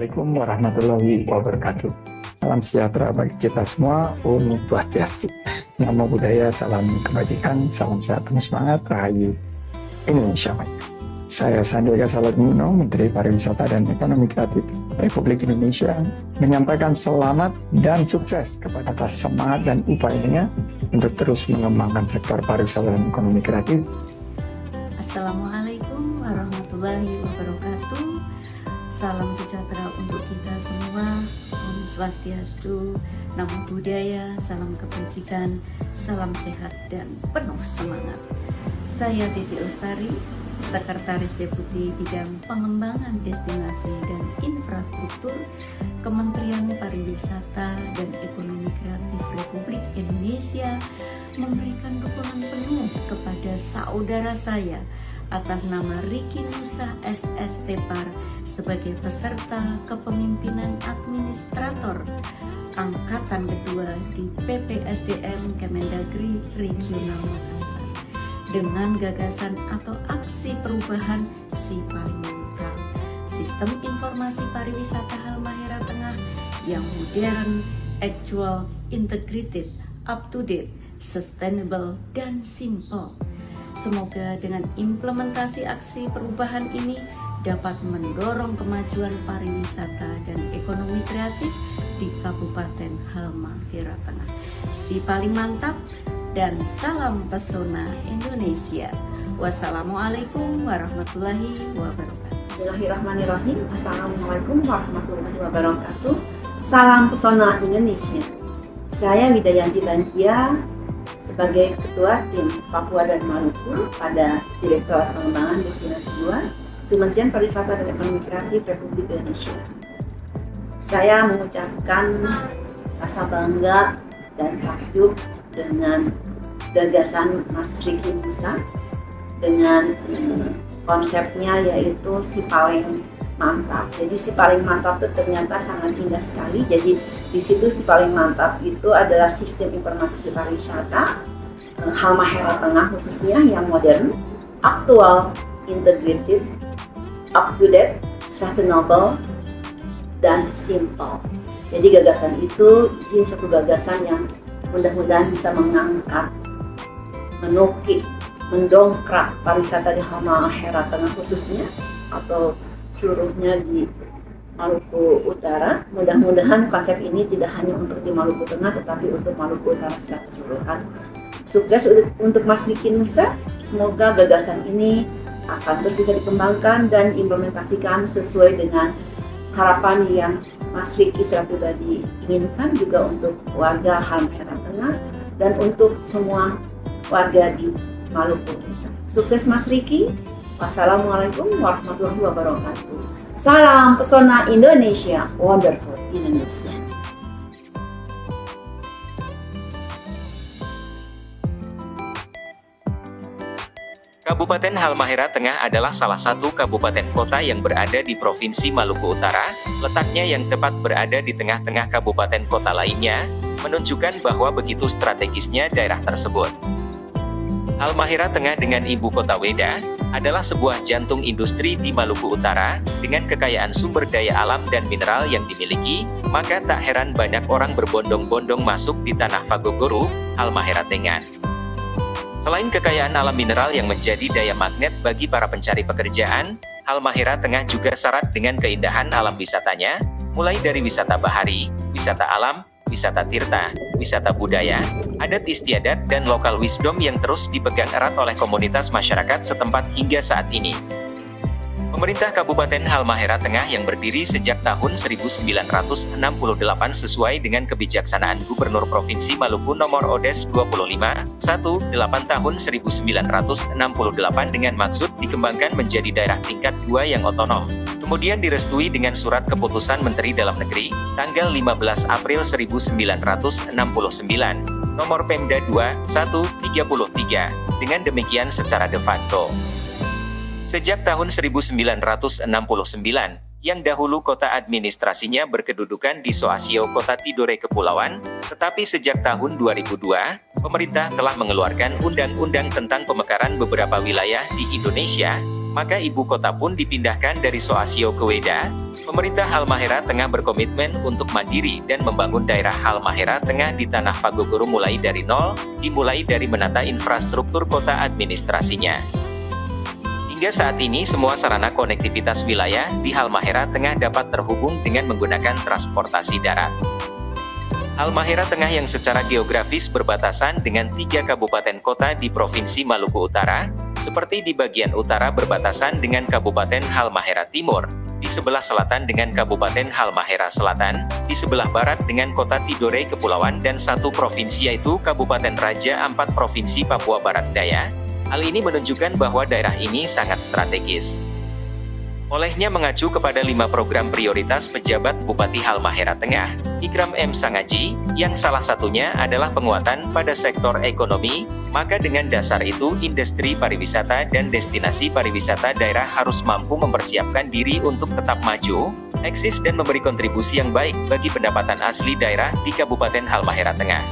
Assalamualaikum warahmatullahi wabarakatuh. Salam sejahtera bagi kita semua. Om Swastiastu. Namo Buddhaya, salam kebajikan, salam sehat dan semangat, rahayu Indonesia Maya. Saya Sandiaga Salahuddin Uno, Menteri Pariwisata dan Ekonomi Kreatif Republik Indonesia, menyampaikan selamat dan sukses kepada atas semangat dan upayanya untuk terus mengembangkan sektor pariwisata dan ekonomi kreatif. Assalamualaikum warahmatullahi wabarakatuh. Salam sejahtera untuk kita semua. Om Swastiastu, Namo Buddhaya, salam kebajikan, salam sehat dan penuh semangat. Saya Titi Lestari, Sekretaris Deputi Bidang Pengembangan Destinasi dan Infrastruktur Kementerian Pariwisata dan Ekonomi Kreatif Republik Indonesia, memberikan dukungan penuh kepada saudara saya atas nama Riki Nusa SST Par sebagai peserta kepemimpinan administrator angkatan kedua di PPSDM Kemendagri Regional Makassar dengan gagasan atau aksi perubahan Si Paling Mantap, sistem informasi pariwisata Halmahera Tengah yang modern, actual, integrated, up to date, sustainable, dan simple. Semoga dengan implementasi aksi perubahan ini dapat mendorong kemajuan pariwisata dan ekonomi kreatif di Kabupaten Halmahera Tengah. Si Paling Mantap dan salam pesona Indonesia. Wassalamualaikum warahmatullahi wabarakatuh. Bismillahirrahmanirrahim. Assalamualaikum warahmatullahi wabarakatuh. Salam pesona Indonesia. Saya Widayanti Lantia sebagai Ketua Tim Papua dan Maluku pada Direktorat Pengembangan Destinasi 2 Kementerian Pariwisata dan Ekonomi Kreatif Republik Indonesia. Saya mengucapkan rasa bangga dan takjub dengan gagasan Mas Riki Nusa dengan konsepnya yaitu Si Paling Mantap. Jadi Si Paling Mantap itu ternyata sangat indah sekali. Jadi di situ Si Paling Mantap itu adalah sistem informasi pariwisata Halmahera Tengah khususnya yang modern, aktual, integrated, up to date, sustainable, dan simple. Jadi gagasan itu ini satu gagasan yang mudah-mudahan bisa mengangkat, menukik, mendongkrak pariwisata di Halmahera Tengah khususnya atau seluruhnya di Maluku Utara. Mudah-mudahan konsep ini tidak hanya untuk di Maluku Tengah tetapi untuk Maluku Utara secara keseluruhan. Sukses untuk Mas Riki Nusa, semoga gagasan ini akan terus bisa dikembangkan dan implementasikan sesuai dengan harapan yang Mas Riki secara pribadi inginkan, juga untuk warga Halmahera Tengah dan untuk semua warga di Maluku. Sukses Mas Riki. Wassalamualaikum warahmatullahi wabarakatuh. Salam pesona Indonesia, wonderful Indonesia. Kabupaten Halmahera Tengah adalah salah satu kabupaten kota yang berada di Provinsi Maluku Utara. Letaknya yang tepat berada di tengah-tengah kabupaten kota lainnya, menunjukkan bahwa begitu strategisnya daerah tersebut. Halmahera Tengah dengan ibu kota Weda adalah sebuah jantung industri di Maluku Utara dengan kekayaan sumber daya alam dan mineral yang dimiliki, maka tak heran banyak orang berbondong-bondong masuk di tanah Fagogoro, Halmahera Tengah. Selain kekayaan alam mineral yang menjadi daya magnet bagi para pencari pekerjaan, Halmahera Tengah juga syarat dengan keindahan alam wisatanya, mulai dari wisata bahari, wisata alam, wisata tirta, wisata budaya, adat istiadat, dan lokal wisdom yang terus dipegang erat oleh komunitas masyarakat setempat hingga saat ini. Pemerintah Kabupaten Halmahera Tengah yang berdiri sejak tahun 1968 sesuai dengan kebijaksanaan Gubernur Provinsi Maluku Nomor Odes 25/18 tahun 1968 dengan maksud dikembangkan menjadi daerah tingkat 2 yang otonom. Kemudian direstui dengan Surat Keputusan Menteri Dalam Negeri, tanggal 15 April 1969, Nomor Pemda 2133, dengan demikian secara de facto. Sejak tahun 1969, yang dahulu kota administrasinya berkedudukan di Soasio Kota Tidore Kepulauan, tetapi sejak tahun 2002, pemerintah telah mengeluarkan undang-undang tentang pemekaran beberapa wilayah di Indonesia, maka ibu kota pun dipindahkan dari Soasio ke Weda. Pemerintah Halmahera Tengah berkomitmen untuk mandiri dan membangun daerah Halmahera Tengah di Tanah Fagogoro mulai dari nol, dimulai dari menata infrastruktur kota administrasinya. Hingga saat ini semua sarana konektivitas wilayah di Halmahera Tengah dapat terhubung dengan menggunakan transportasi darat. Halmahera Tengah yang secara geografis berbatasan dengan 3 kabupaten kota di Provinsi Maluku Utara, seperti di bagian utara berbatasan dengan Kabupaten Halmahera Timur, di sebelah selatan dengan Kabupaten Halmahera Selatan, di sebelah barat dengan Kota Tidore Kepulauan dan satu provinsi yaitu Kabupaten Raja Ampat Provinsi Papua Barat Daya. Hal ini menunjukkan bahwa daerah ini sangat strategis. Olehnya mengacu kepada 5 program prioritas pejabat Bupati Halmahera Tengah, Ikram M. Sangaji, yang salah satunya adalah penguatan pada sektor ekonomi, maka dengan dasar itu industri pariwisata dan destinasi pariwisata daerah harus mampu mempersiapkan diri untuk tetap maju, eksis dan memberi kontribusi yang baik bagi pendapatan asli daerah di Kabupaten Halmahera Tengah.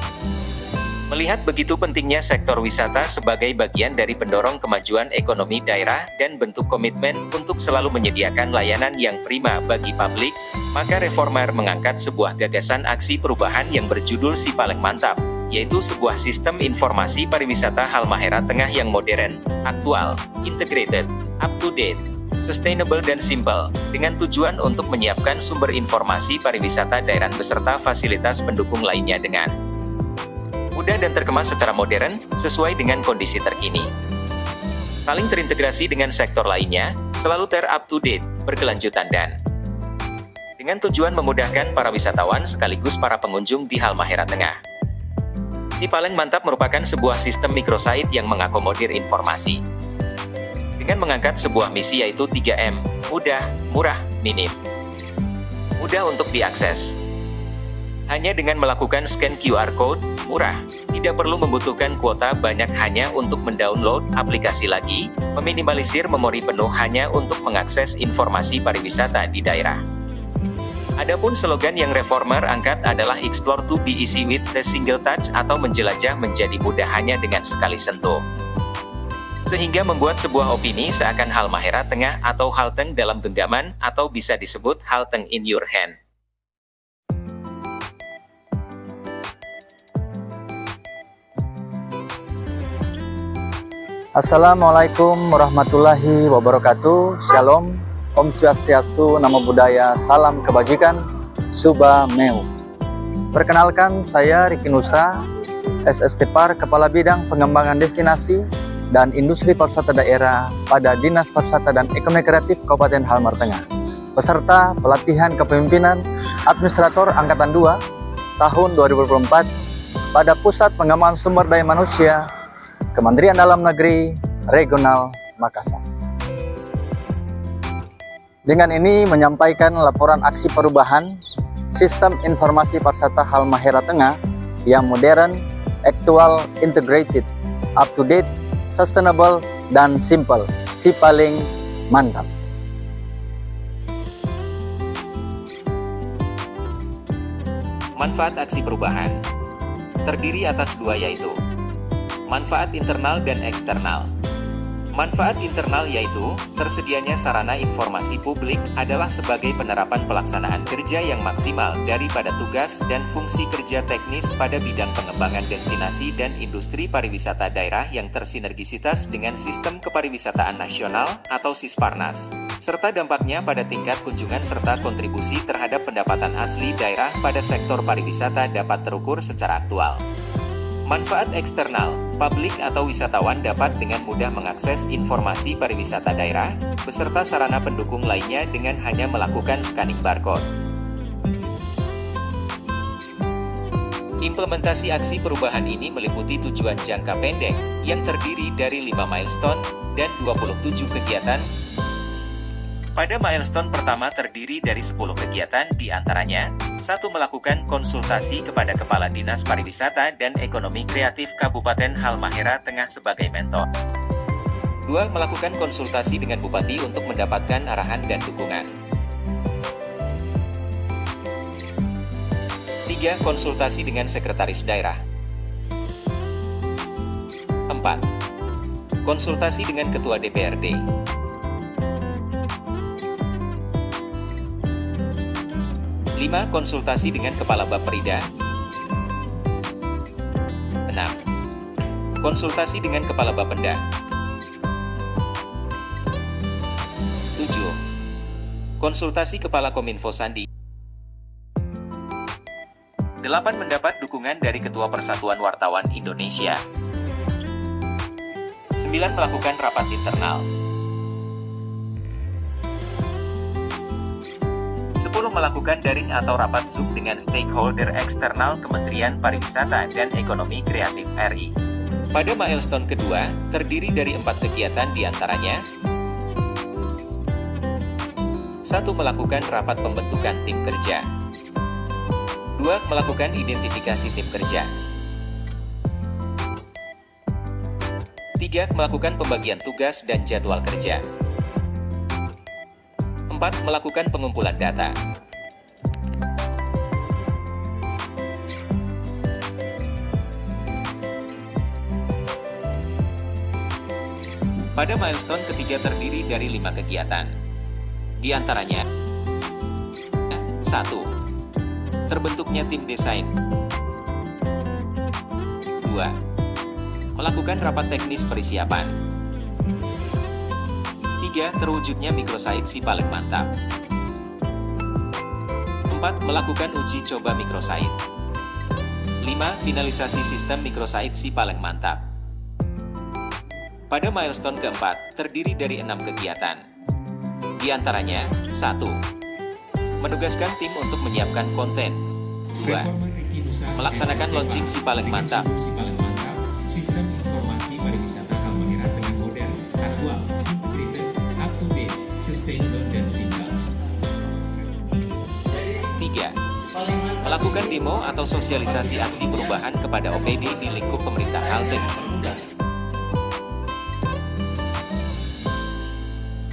Melihat begitu pentingnya sektor wisata sebagai bagian dari pendorong kemajuan ekonomi daerah dan bentuk komitmen untuk selalu menyediakan layanan yang prima bagi publik, maka Reformer mengangkat sebuah gagasan aksi perubahan yang berjudul Si Paling Mantap, yaitu sebuah sistem informasi pariwisata Halmahera Tengah yang modern, aktual, integrated, up-to-date, sustainable dan simple, dengan tujuan untuk menyiapkan sumber informasi pariwisata daerah beserta fasilitas pendukung lainnya dengan mudah dan terkemas secara modern, sesuai dengan kondisi terkini. Saling terintegrasi dengan sektor lainnya, selalu ter-up-to-date, berkelanjutan dan dengan tujuan memudahkan para wisatawan sekaligus para pengunjung di Halmahera Tengah. Si Paling Mantap merupakan sebuah sistem microsite yang mengakomodir informasi. Dengan mengangkat sebuah misi yaitu 3M, mudah, murah, minim. Mudah untuk diakses. Hanya dengan melakukan scan QR Code, murah, tidak perlu membutuhkan kuota banyak hanya untuk mendownload aplikasi lagi, meminimalisir memori penuh hanya untuk mengakses informasi pariwisata di daerah. Adapun slogan yang Reformer angkat adalah Explore to be easy with the single touch atau menjelajah menjadi mudah hanya dengan sekali sentuh. Sehingga membuat sebuah opini seakan Halmahera Tengah atau Halteng dalam genggaman atau bisa disebut Halteng in your hand. Assalamualaikum warahmatullahi wabarakatuh. Shalom, Om Swastiastu, Namo Buddhaya, Salam Kebajikan, Subah Meu. Perkenalkan, saya Riki Nusa, SST Par, Kepala Bidang Pengembangan Destinasi dan Industri Pariwisata Daerah pada Dinas Pariwisata dan Ekonomi Kreatif Kabupaten Halmahera Tengah. Peserta pelatihan kepemimpinan Administrator Angkatan 2 tahun 2024 pada Pusat Pengembangan Sumber Daya Manusia Kementerian Dalam Negeri Regional Makassar. Dengan ini menyampaikan laporan aksi perubahan Sistem Informasi Pariwisata Halmahera Tengah yang modern, aktual, integrated, up-to-date, sustainable, dan simple. Si Paling Mantap. Manfaat aksi perubahan terdiri atas 2 yaitu manfaat internal dan eksternal. Manfaat internal yaitu, tersedianya sarana informasi publik adalah sebagai penerapan pelaksanaan kerja yang maksimal daripada tugas dan fungsi kerja teknis pada bidang pengembangan destinasi dan industri pariwisata daerah yang tersinergisitas dengan Sistem Kepariwisataan Nasional atau Sisparnas, serta dampaknya pada tingkat kunjungan serta kontribusi terhadap pendapatan asli daerah pada sektor pariwisata dapat terukur secara aktual. Manfaat eksternal, publik atau wisatawan dapat dengan mudah mengakses informasi pariwisata daerah, beserta sarana pendukung lainnya dengan hanya melakukan scanning barcode. Implementasi aksi perubahan ini meliputi tujuan jangka pendek, yang terdiri dari 5 milestone, dan 27 kegiatan. Pada milestone pertama terdiri dari 10 kegiatan diantaranya, 1. Melakukan konsultasi kepada Kepala Dinas Pariwisata dan Ekonomi Kreatif Kabupaten Halmahera Tengah sebagai mentor. 2. Melakukan konsultasi dengan Bupati untuk mendapatkan arahan dan dukungan. 3. Konsultasi dengan Sekretaris Daerah. 4. Konsultasi dengan Ketua DPRD. 5. Konsultasi dengan Kepala Bapperida. 6. Konsultasi dengan Kepala Bapenda. 7. Konsultasi Kepala Kominfo Sandi. 8. Mendapat dukungan dari Ketua Persatuan Wartawan Indonesia. 9. Melakukan rapat internal. 10. Melakukan daring atau rapat Zoom dengan stakeholder eksternal Kementerian Pariwisata dan Ekonomi Kreatif RI. Pada milestone kedua, terdiri dari 4 kegiatan diantaranya: 1. Melakukan rapat pembentukan tim kerja. 2. Melakukan identifikasi tim kerja. 3. Melakukan pembagian tugas dan jadwal kerja. 4. Melakukan pengumpulan data. Pada milestone ketiga terdiri dari 5 kegiatan. Di antaranya: 1. Terbentuknya tim desain. 2. Melakukan rapat teknis persiapan. 3. Terwujudnya mikrosite si paling mantap. 4. Melakukan uji coba mikrosite. 5. Finalisasi sistem mikrosite si paling mantap. Pada milestone keempat, terdiri dari 6 kegiatan. Di antaranya: 1. Menugaskan tim untuk menyiapkan konten. 2. Melaksanakan launching si paling mantap. Sistem informasi pariwisata Halmahera dengan modern, aktual, integrated, up to date, sustainable, dan simpel. 3. Melakukan demo atau sosialisasi aksi perubahan kepada OPD di lingkup pemerintah Kalteng.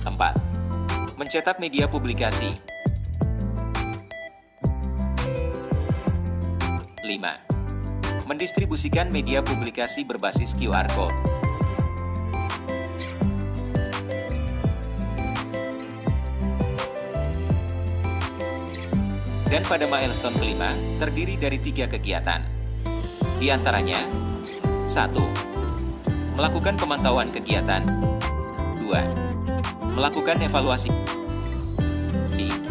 4. Mencetak media publikasi. 5. Mendistribusikan media publikasi berbasis QR Code. Dan pada milestone kelima, terdiri dari 3 kegiatan. Di antaranya: 1. Melakukan pemantauan kegiatan. 2. Melakukan evaluasi.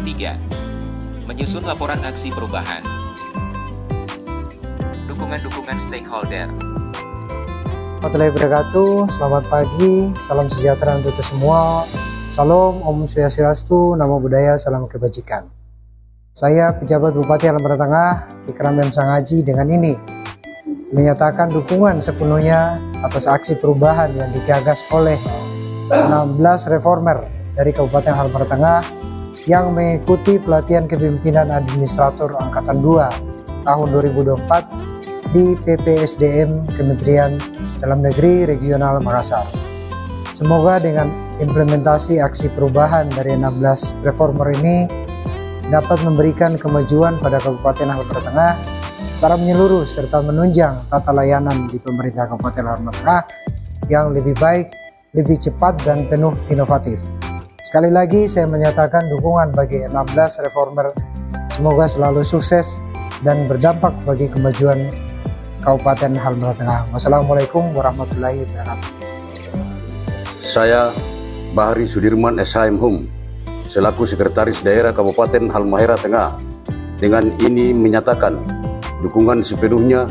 3. Menyusun laporan aksi perubahan. Dukungan stakeholder. Warahmatullahi wabarakatuh. Selamat pagi, salam sejahtera untuk kita semua. Salam, Om Swastiastu, Namo Buddhaya, salam kebajikan. Saya pejabat Bupati Halmahera Tengah, Ikram M. Sangaji, dengan ini menyatakan dukungan sepenuhnya atas aksi perubahan yang digagas oleh 16 reformer dari Kabupaten Halmahera Tengah yang mengikuti pelatihan kepemimpinan administrator Angkatan 2 tahun 2024 di PPSDM Kementerian Dalam Negeri Regional Makassar. Semoga dengan implementasi aksi perubahan dari 16 reformer ini dapat memberikan kemajuan pada Kabupaten Halmahera Tengah secara menyeluruh serta menunjang tata layanan di pemerintah Kabupaten Halmahera Tengah yang lebih baik, lebih cepat dan penuh inovatif. Sekali lagi saya menyatakan dukungan bagi 16 reformer, semoga selalu sukses dan berdampak bagi kemajuan Kabupaten Halmahera Tengah. Wassalamualaikum warahmatullahi wabarakatuh. Saya Bahri Sudirman SHM selaku Sekretaris Daerah Kabupaten Halmahera Tengah dengan ini menyatakan dukungan sepenuhnya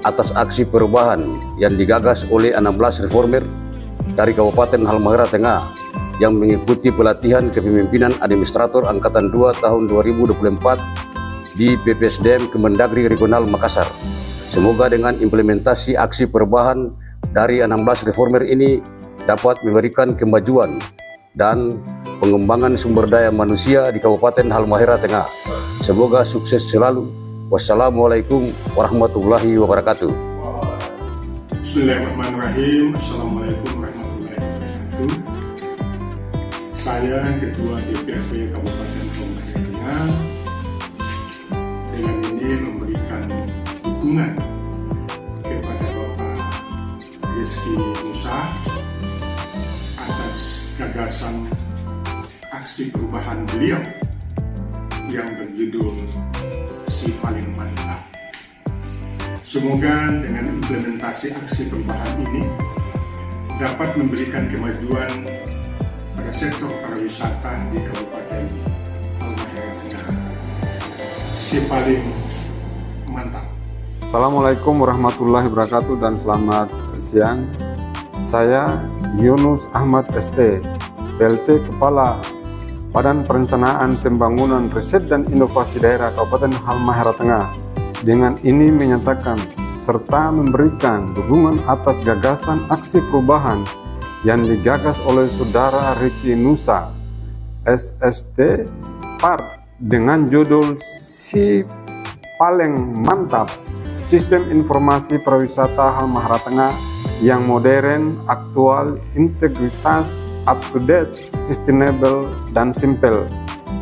atas aksi perubahan yang digagas oleh 16 reformer dari Kabupaten Halmahera Tengah yang mengikuti pelatihan kepemimpinan administrator Angkatan 2 tahun 2024 di PPSDM Kemendagri Regional Makassar. Semoga dengan implementasi aksi perubahan dari 16 reformer ini dapat memberikan kemajuan dan pengembangan sumber daya manusia di Kabupaten Halmahera Tengah. Semoga sukses selalu. Wassalamualaikum warahmatullahi wabarakatuh. Bismillahirrahmanirrahim. Assalamualaikum warahmatullahi wabarakatuh. Saya Ketua DPRD Kabupaten Halmahera Tengah dengan ini memberikan dukungan kepada Bapak Rizky Musa atas gagasan aksi perubahan beliau yang berjudul Si Paling Mantap. Semoga dengan implementasi aksi perubahan ini dapat memberikan kemajuan pada sektor pariwisata di Kabupaten Halmahera Tengah. Si Paling Mantap. Assalamualaikum warahmatullahi wabarakatuh dan selamat siang. Saya Yunus Ahmad ST, PLT Kepala Badan Perencanaan Pembangunan Riset dan Inovasi Daerah Kabupaten Halmahera Tengah. Dengan ini menyatakan serta memberikan dukungan atas gagasan aksi perubahan yang digagas oleh Saudara Ricky Nusa, SST PAR, dengan judul Si Paling Mantap, Sistem Informasi Pariwisata Halmahera Tengah yang modern, aktual, integritas, up-to-date, sustainable, dan simple.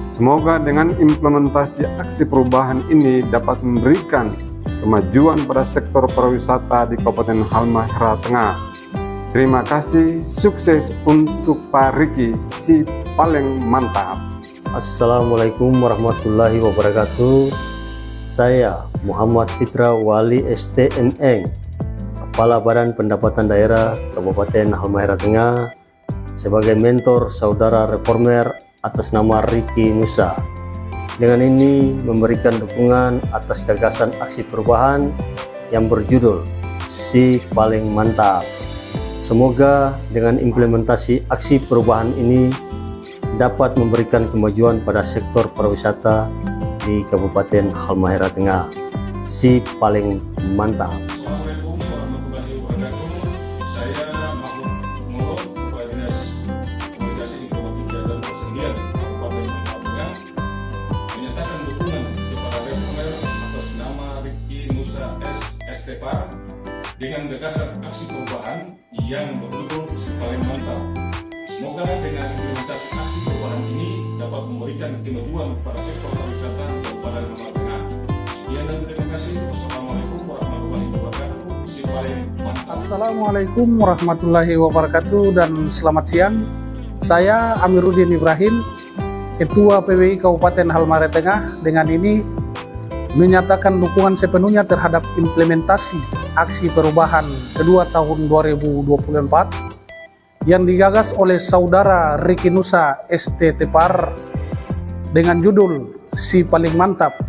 Semoga dengan implementasi aksi perubahan ini dapat memberikan kemajuan pada sektor pariwisata di Kabupaten Halmahera Tengah. Terima kasih, sukses untuk Pak Ricky, si paling mantap. Assalamualaikum warahmatullahi wabarakatuh. Saya Muhammad Fitra Wali STNN, Kepala Badan Pendapatan Daerah Kabupaten Halmahera Tengah, sebagai mentor saudara reformer atas nama Ricky Nusa. Dengan ini memberikan dukungan atas gagasan aksi perubahan yang berjudul Si Paling Mantap. Semoga dengan implementasi aksi perubahan ini dapat memberikan kemajuan pada sektor pariwisata di Kabupaten Halmahera Tengah. Si Paling Mantap. Assalamualaikum warahmatullahi wabarakatuh. Saya Mahmud Murad, Kepala Dinas Komunikasi Informatika dan Persendirian Kabupaten Halmahera Tengah, menyatakan dukungan kepada reformer atas nama Ricky Nusa SSTPAR dengan gagasan aksi perubahan yang berjudul Si Paling Mantap. Semoga dengan implementasi aksi perubahan ini dapat memberikan kemajuan pada sektor pariwisata Kabupaten Halmahera Tengah. Sekian dan terima kasih. Wassalamualaikum warahmatullahi wabarakatuh. Si Paling Mantap. Assalamualaikum warahmatullahi wabarakatuh dan selamat siang. Saya Amiruddin Ibrahim, Ketua PWI Kabupaten Halmahera Tengah, dengan ini menyatakan dukungan sepenuhnya terhadap implementasi aksi perubahan kedua tahun 2024 yang digagas oleh Saudara Ricky Nusa STTPAR dengan judul Si Paling Mantap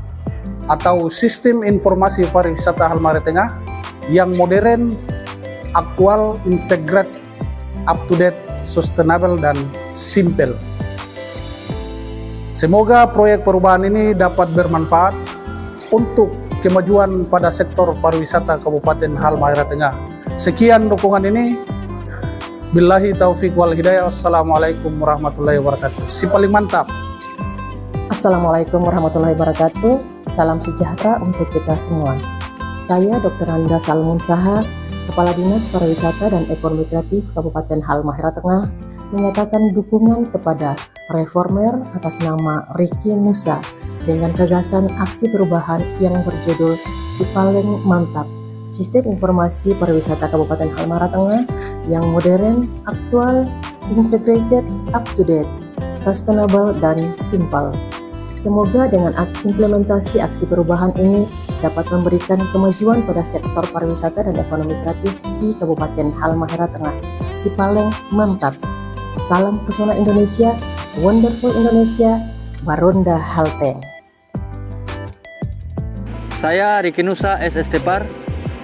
atau Sistem Informasi Pariwisata Halmahera Tengah yang modern, aktual, integrat, up-to-date, sustainable, dan simple. Semoga proyek perubahan ini dapat bermanfaat untuk kemajuan pada sektor pariwisata Kabupaten Halmahera Tengah. Sekian dukungan ini. Billahi taufiq wal hidayah. Wassalamualaikum warahmatullahi wabarakatuh. Si Paling Mantap. Assalamualaikum warahmatullahi wabarakatuh. Salam sejahtera untuk kita semua. Saya Dr. Randa Salmun Saha, Kepala Dinas Pariwisata dan Ekonomi Kreatif Kabupaten Halmahera Tengah, menyatakan dukungan kepada reformer atas nama Ricky Nusa dengan gagasan aksi perubahan yang berjudul Si Paling Mantap, Sistem Informasi Pariwisata Kabupaten Halmahera Tengah yang modern, aktual, integrated, up-to-date, sustainable, dan simple. Semoga dengan implementasi aksi perubahan ini dapat memberikan kemajuan pada sektor pariwisata dan ekonomi kreatif di Kabupaten Halmahera Tengah. Si Paling Mantap. Salam pesona Indonesia, wonderful Indonesia, Baronda Halteng. Saya Ricky Nusa SSTPAR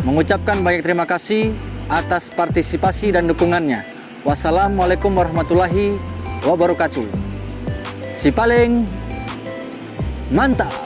mengucapkan banyak terima kasih atas partisipasi dan dukungannya. Wassalamualaikum warahmatullahi wabarakatuh. Si Paling Mantap.